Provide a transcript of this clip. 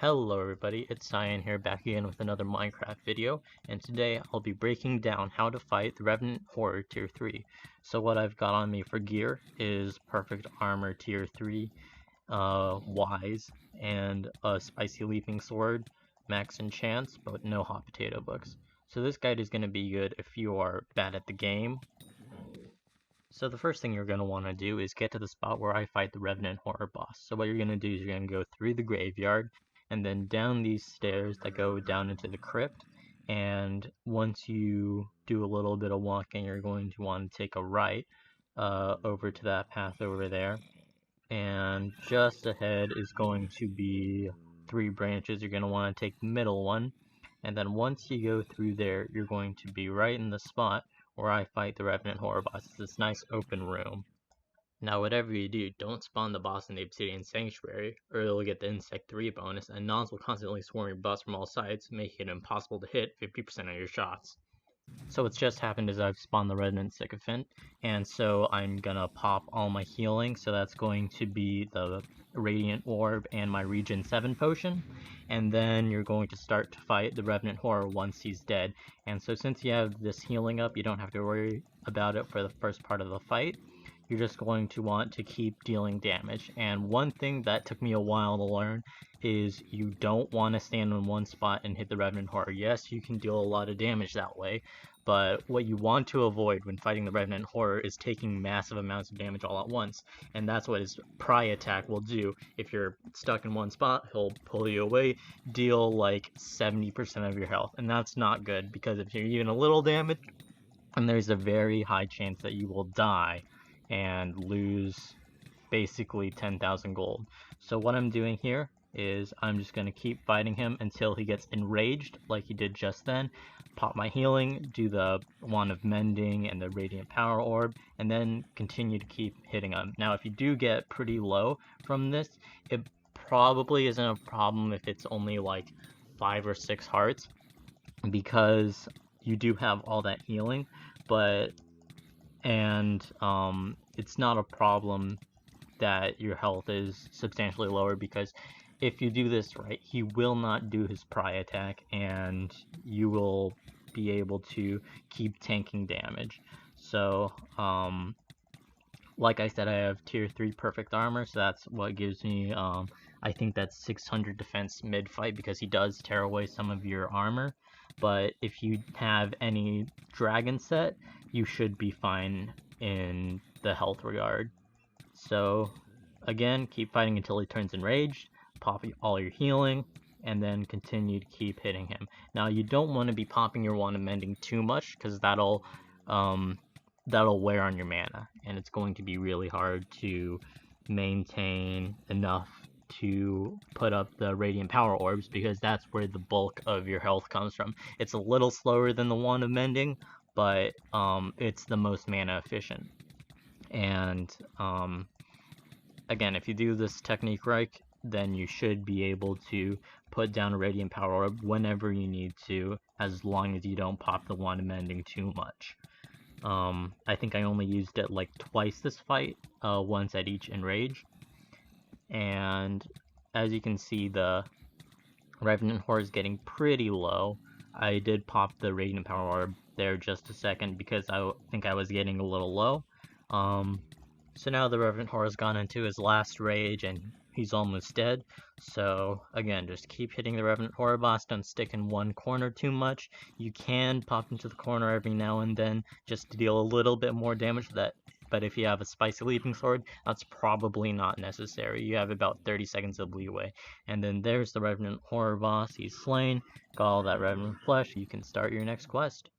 Hello everybody, it's Cyan here back again with another Minecraft video, and today I'll be breaking down how to fight the Revenant Horror Tier 3. So what I've got on me for gear is Perfect Armor Tier 3, Wise, and a Spicy Leaping Sword, Max Enchants, but no Hot Potato Books. So this guide is going to be good if you are bad at the game. So the first thing you're going to want to do is get to the spot where I fight the Revenant Horror boss. So what you're going to do is you're going to go through the graveyard, and then down these stairs that go down into the crypt, and once you do a little bit of walking, you're going to want to take a right over to that path over there, and just ahead is going to be 3 branches. You're going to want to take the middle one, and then once you go through there, you're going to be right in the spot where I fight the Revenant Horror boss. It's this nice open room. Now whatever you do, don't spawn the boss in the Obsidian Sanctuary, or you'll get the Insect 3 bonus, and Nons will constantly swarm your boss from all sides, making it impossible to hit 50% of your shots. So what's just happened is I've spawned the Revenant Sycophant, and so I'm gonna pop all my healing, so that's going to be the Radiant Orb and my Regen 7 potion, and then you're going to start to fight the Revenant Horror once he's dead. And so since you have this healing up, you don't have to worry about it for the first part of the fight. You're just going to want to keep dealing damage. And one thing that took me a while to learn is you don't want to stand in one spot and hit the Revenant Horror. Yes, you can deal a lot of damage that way, but what you want to avoid when fighting the Revenant Horror is taking massive amounts of damage all at once, and that's what his pry attack will do. If you're stuck in one spot, he'll pull you away, deal like 70% of your health, and that's not good, because if you're even a little damaged, and there's a very high chance that you will die and lose basically 10,000 gold. So what I'm doing here is I'm just going to keep fighting him until he gets enraged like he did just then, pop my healing, do the Wand of Mending and the Radiant Power Orb, and then continue to keep hitting him. Now if you do get pretty low from this, it probably isn't a problem if it's only like 5 or 6 hearts, because you do have all that healing, it's not a problem that your health is substantially lower, because if you do this right, he will not do his pry attack, and you will be able to keep tanking damage. So, like I said, I have tier 3 perfect armor, so that's what gives me, I think that's 600 defense mid-fight, because he does tear away some of your armor. But if you have any dragon set, you should be fine in the health regard. So again, keep fighting until he turns enraged, pop all your healing, and then continue to keep hitting him. Now you don't want to be popping your Wand of Mending too much, because that'll wear on your mana, and it's going to be really hard to maintain enough to put up the Radiant Power Orbs, because that's where the bulk of your health comes from. It's a little slower than the Wand of Mending, but it's the most mana efficient. And again, if you do this technique right, then you should be able to put down a Radiant Power Orb whenever you need to, as long as you don't pop the Wand of Mending too much. I think I only used it like twice this fight, once at each enrage. And as you can see, the Revenant Horror is getting pretty low. I did pop the Radiant Power Orb there just a second, because I think I was getting a little low. So now the Revenant Horror has gone into his last rage, and he's almost dead. So again, just keep hitting the Revenant Horror boss, don't stick in one corner too much. You can pop into the corner every now and then just to deal a little bit more damage, but if you have a Spicy Leaping Sword, that's probably not necessary. You have about 30 seconds of leeway. And then there's the Revenant Horror boss. He's slain. Got all that Revenant flesh. You can start your next quest.